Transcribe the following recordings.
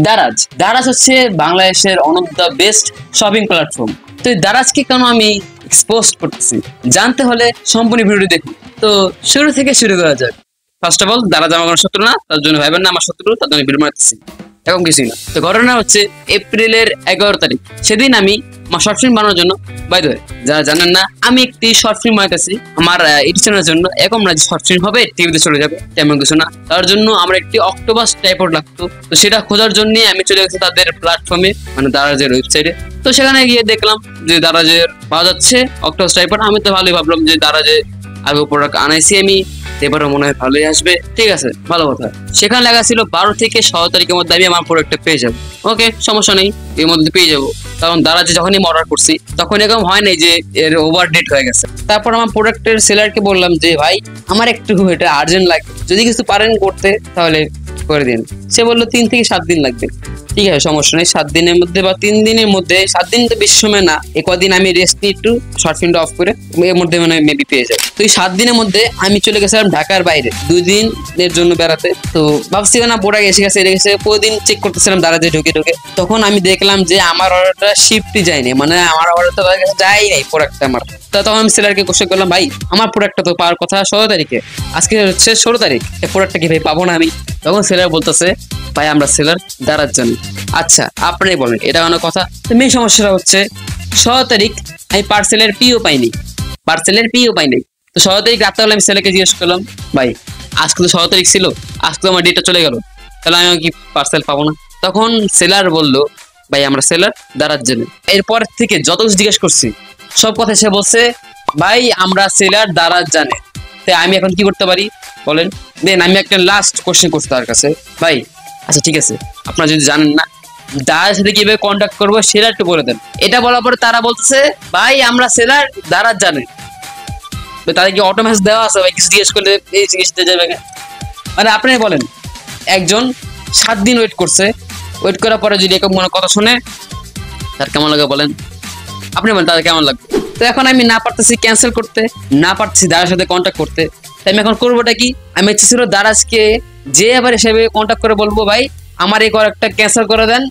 দারাজ দারাজ হচ্ছে বাংলাদেশের one of the best shopping platform. তো এই দারাজকে কেন আমি এক্সপোজ করতেছি জানতে হলে সম্পূর্ণ ভিডিওটি দেখুন। তো শুরু থেকে শুরু করা যাক। ফার্স্ট অফ অল দারাজ আমার কোনো শত্রু না, তার জন্য ভাইবেন না আমার শত্রু, তার জন্য ভিডিও বানাতেছি, এরকম কিছুই না। তো ঘটনা হচ্ছে এপ্রিলের 11 তারিখ, সেদিন আমি আমার শর্ট ফিল্ম বানানোর জন্য, বাই দ্য ওয়ে যারা জানেন না, আমি একটি শর্ট ফিল্ম বানাইতেছি আমার এডিশনের জন্য। এরকম না যে শর্ট ফিল্ম হবে টিভিতে চলে যাবে, তেমন কিছু না। তার জন্য আমার একটি অক্টোপাস ট্রাইপড লাগতো। তো সেটা খোঁজার জন্য আমি চলে গেছি তাদের প্ল্যাটফর্মে, মানে দারাজের ওয়েবসাইটে। তো সেখানে গিয়ে দেখলাম যে দারাজের পাওয়া যাচ্ছে অক্টোপাস ট্রাইপড। আমি তো ভালোই ভাবলাম যে দারাজে আগে প্রোডাক্ট আনাইছি আমি, এবারও মনে হয় ভালোই আসবে, ঠিক আছে ভালো কথা। সেখানে লেখা ছিল 12 থেকে 17 তারিখের মধ্যে আমি আমার প্রোডাক্টটা পেয়ে যাবো। ওকে, সমস্যা নেই, এর মধ্যে পেয়ে যাবো। কারণ দারাজে যখনই অর্ডার করছি তখন এরকম হয় নাই যে এর ওভার ডেট হয়ে গেছে। তারপর আমার প্রোডাক্টের সেলারকে বললাম যে ভাই আমার একটু এটা আর্জেন্ট লাগে, যদি কিছু পারেন করতে তাহলে করে দিন। সে বললো 3 থেকে 7 দিন লাগবে। ঠিক আছে, সমস্যা নেই, 7 দিনের মধ্যে বা 3 দিনের মধ্যে, 7 দিন তো বেশি সময় না, কদিন আমি রেস্ট নিই একটু, শর্ট ফিল্মটা অফ করে এর মধ্যে মানে মেবি পেয়ে যাবো। তো এই 7 দিনের মধ্যে আমি চলে গেছিলাম ঢাকার বাইরে 2 দিনের জন্য বেড়াতে। তো ভাবছি না প্রোডাক্ট এসে গেছে, প্রতিদিন চেক করতেছিলাম দারাজে ঢুকে ঢুকে। তখন আমি দেখলাম যে আমার অর্ডারটা শিফটই যায়নি, মানে আমার অর্ডারটা তাদের কাছে যাই নাই প্রোডাক্টটা আমার। তখন আমি সেলারকে কোশ্চেন করলাম, ভাই আমার প্রোডাক্টটা তো পাওয়ার কথা 16 তারিখে, আজকে হচ্ছে 16 তারিখ, এই প্রোডাক্টটা কি ভাই পাবো না আমি? তখন সেলার বলতেছে, ভাই আমরা সেলার দারাজ জানি। আচ্ছা আপনি বলেন, এটা অনেক কথা। তো মেন সমস্যাটা হচ্ছে 16 তারিখ আমি পার্সেলের পিও পাইনি। তো 16 তারিখ রাতে হলে আমি সেলারকে জিজ্ঞেস করলাম, ভাই আজকে তো 16 তারিখ ছিল, আজকে তো আমার ডেটটা চলে গেল, তাহলে আমি কি পার্সেল পাবো না? তখন সেলার বললো, ভাই আমরা সেলার দারাজ জানি। এরপর থেকে যত কিছু জিজ্ঞেস করছি সব কথা সে বলছে, ভাই আমরা সেলার দারাজ জানে। তাই আমি এখন কি করতে পারি বলেন? দেন আমি একটা লাস্ট কোশ্চেন করছি তার কাছে, ভাই আচ্ছা ঠিক আছে, আপনারা যদি জানেন না দারাজের সাথে কিভাবে কন্ট্যাক্ট করবো সেটা একটু বলে দেন। এটা বলার পরে তারা বলতেছে, ভাই আমরা সেলার দারাজ জানে। তাদের কি অটো মেসেজ দেওয়া আছে ভাই? কিছু জিজ্ঞেস করলে এই জিজ্ঞেস যাবে, মানে আপনি বলেন একজন 7 দিন ওয়েট করছে, ওয়েট করার পরে যদি এরকম মনে কথা শুনে তার কেমন লাগে বলেন? আপনি বলেন তাদের কেমন লাগবে? তো এখন আমি না পারতেছি ক্যান্সেল করতে, না পারতেছি দারাজের সাথে কন্ট্যাক্ট করতে। তাই আমি এখন করবোটা কি? আমি ইচ্ছে ছিল দারাজকে যে আবার হিসেবে কন্ট্যাক্ট করে বলবো, ভাই আমার এই একটা ক্যান্সেল করে দেন,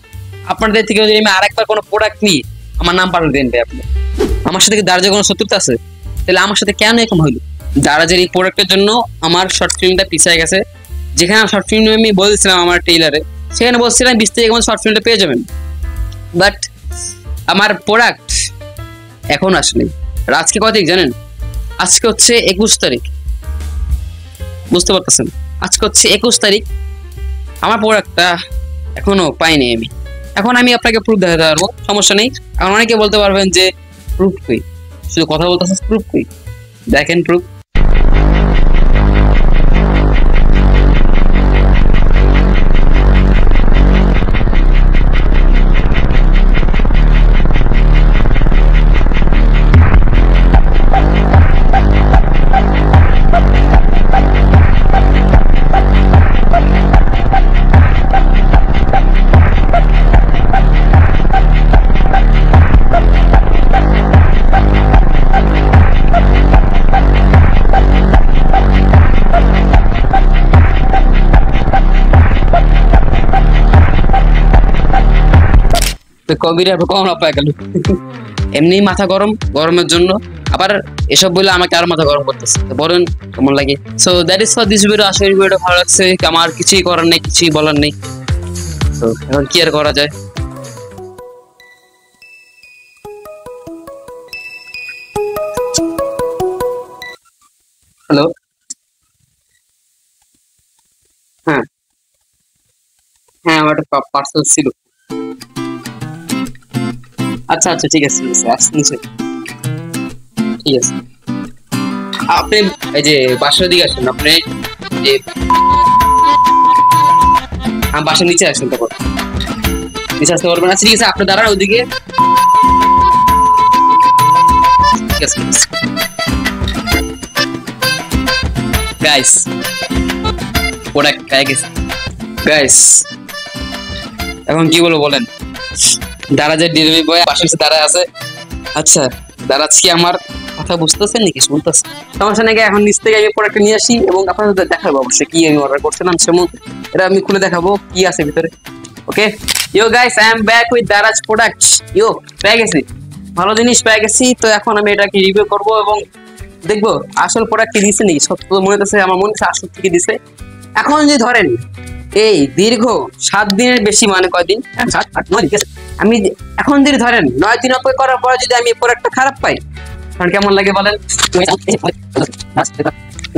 আপনাদের থেকে যদি আমি আরেকবার কোনো প্রোডাক্ট নিই আমার নাম পাল্টে দেন ভাই আপনি। আমার সাথে কি দারাজের কোনো শত্রুতা আছে? তাহলে আমার সাথে কেন এরকম হইলো? দারাজের এই প্রোডাক্টের জন্য আমার শর্ট ফিল্মটা পিছিয়ে গেছে। যেখানে শর্ট ফিল্ম আমি বলছিলাম আমার টেইলারে, সেখানে বলছিলাম 20 তারিখের মধ্যে শর্ট ফিল্মটা পেয়ে যাবেন, বাট আমার প্রোডাক্ট এখন আসলে। আর আজকে কত তারিখ জানেন? আজকে হচ্ছে 21 তারিখ, বুঝতে পারতেছেন? আজকে হচ্ছে 21 তারিখ, আমার প্রোডাক্টটা এখনো পাইনি আমি। এখন আমি আপনাকে প্রুফ দেখাতে পারবো, সমস্যা নেই। এখন অনেকে বলতে পারবেন যে প্রুফ কই, শুধু কথা বলতেছে, প্রুফ কই? দেখেন প্রুফ। কবিরা কম পায় গেল, এমনি মাথা গরম, গরমের জন্য আবার এসব বলে আমাকে আর মাথা গরম করতেছে। বলেন কেমন লাগে? So that is for this video. আশা করি ভিডিওটা ভালো লাগছে। আমার কিছুই করার নেই, কিছুই বলার নেই। তো এখন কি আর করা যায়? হ্যালো, হ্যাঁ হ্যাঁ আমার একটা পার্সেল ছিল। আচ্ছা আচ্ছা ঠিক আছে আসছি নিচে। ঠিক আছে, আপনি এই যে বাসার দিকে আসেন, আপনি যে বাসার নিচে আসেন, তারপর নিচে আসতে পারবেন? আচ্ছা ঠিক আছে, আপনি দাঁড়ান ওইদিকে। ঠিক আছে গাইস, প্রোডাক্ট পেয়ে গেছে গাইস। এখন কি বলবো বলেন? দারাজের ডেলিভারি বয় পাশে দাঁড়ায় আছে। আচ্ছা দারাজ কি আমার কথা বুঝতেছেন নাকি শুনতেছেন? সমস্যা নাকি, এখন নিচ থেকে আমি প্রোডাক্টটা নিয়ে আসি এবং আপনাদের দেখাবো অবশ্যই কি আমি অর্ডার করছিলাম। সেমন এটা আমি খুলে দেখাবো কি আছে ভিতরে। Okay you guys I am back with Daraz products. You পেয়ে গেছি, ভালো জিনিস পেয়ে গেছি। তো এখন আমি এটাকে রিভিউ করব এবং দেখবো আসল প্রোডাক্ট কি দিছে নাকি। সত্য মনে হচ্ছে, আমার মনে হচ্ছে আসল থেকে দিছে। এখন যদি ধরেন এই দীর্ঘ 7 দিনের বেশি, মানে কয়দিন, 7 8 9 দিন, আমি এখন যদি ধরেন 9 দিন অপেক্ষা করার পর যদি আমি প্রোডাক্টটা খারাপ পাই, তখন কেমন লাগে বলেন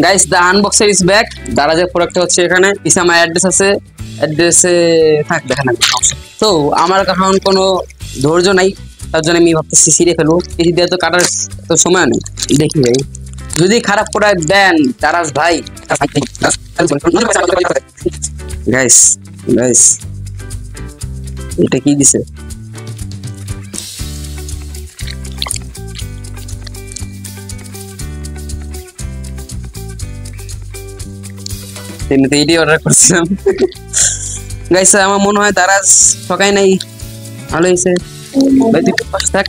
guys. The unboxer is back. দারাজের প্রোডাক্টটা হচ্ছে এখানে, পিছে আমার অ্যাড্রেস আছে, অ্যাড্রেসে থাক দেখেন। তো আমার এখন কোনো ধৈর্য নাই, তার জন্য আমি ভাবতেছি ছিঁড়ে ফেলবো। কেজি দিয়ে তো কাটার তো সময় নেই। দেখি ভাই, যদি খারাপ প্রোডাক্ট দেন দারাজ ভাই। গাইস গাইস এটা কি দিছে? এমনিতে এটাই অর্ডার করছিলাম। গাইস আমার মনে হয় দারাজ ঠকাই নাই, ভালো হয়েছে ভাই। তুই পাশে থাক।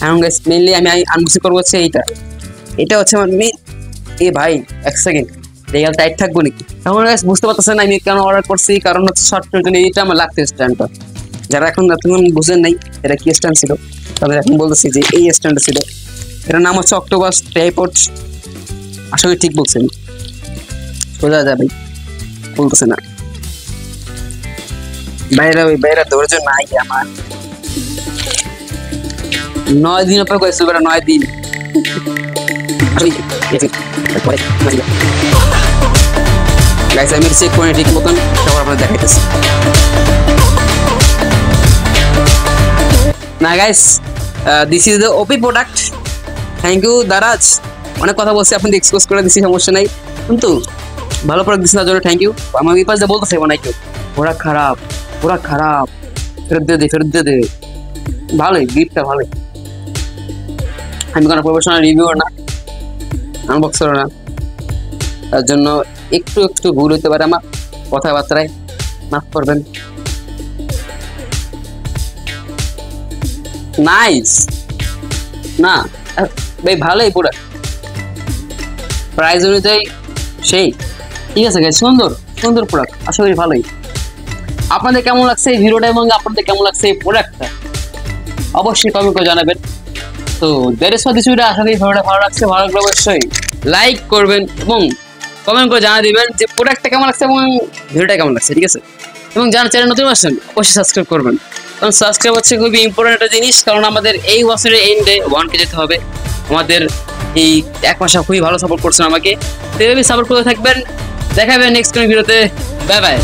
এখন গাইস মেইনলি আমি আনবক্সিং করবো হচ্ছে এইটা। এটা হচ্ছে আমার মেইন। এ ভাই এক সেকেন্ড, রেগাল টাইট থাকবো নাকি? এখন গাইস বুঝতে পারতেছেন আমি কেন অর্ডার করছি, কারণ হচ্ছে শর্টের জন্য এইটা আমার লাগতে স্ট্যান্ডটা। যারা এখন বুঝেন নাই এটা কি স্ট্যান্ড ছিল, তাদের এখন বলতেছি যে এই স্ট্যান্ডটা ছিল। এটার নাম হচ্ছে অক্টোপাস ট্রাইপড। আসলে ঠিক বলছেন, সোজা যাবে বলতেছে না। বাইরে ধৈর্য নাই আমার। 9 দিন অপেক্ষা করেছিল, 9 দিন। গাইস আমি চেক করে ঠিক মতন তারপর আপনাদের দেখাইতেছি। না guys, this is the OP product. Thank you Daraz, অনেক কথা বলছি, আপনি এক্সপোজ করে দিচ্ছি, সমস্যা নাই, কিন্তু ভালো প্রোডাক্ট দিচ্ছি তার জন্য থ্যাংক ইউ। আমার এই পাশে বলতেছে না কেউ ওরা খারাপ, ওরা খারাপ, ফেরত দিয়ে দে, ফেরত দিয়ে দে। ভালোই গিফটটা, ভালোই। আমি কোনো প্রফেশনাল রিভিউয়ার না, আনবক্সার না, তার জন্য একটু একটু ভুল হতে পারে আমার কথাবার্তায়, মাফ করবেন। নাইস না ভাই, ভালোই পুরো প্রাইস অনুযায়ী সেই ঠিক আছে গাইস, সুন্দর সুন্দর প্রোডাক্ট, আশা করি ভালোই। আপনাদের কেমন লাগছে এই ভিডিওটা এবং আপনাদের কেমন লাগছে এই প্রোডাক্টটা অবশ্যই কমেন্ট করে জানাবেন। তো that is for this video. আশা করি ভিডিওটা ভালো লাগছে, ভালো লাগলে অবশ্যই লাইক করবেন এবং কমেন্ট করে জানিয়ে দিবেন যে প্রোডাক্টটা কেমন লাগছে এবং ভিডিওটা কেমন লাগছে, ঠিক আছে? এবং যারা চ্যানেল নতুন আসছেন অবশ্যই সাবস্ক্রাইব করবেন, কারণ সাবস্ক্রাইব হচ্ছে খুবই ইম্পর্টেন্ট একটা জিনিস। কারণ আমাদের এই বছরের এন্ডে 1K যেতে হবে। আমাদের এই 1 মাসে খুবই ভালো সাপোর্ট করছেন আমাকে, তো এভাবেই সাপোর্ট করে থাকবেন। দেখা হবে নেক্সট কোনো ভিডিওতে। Bye bye.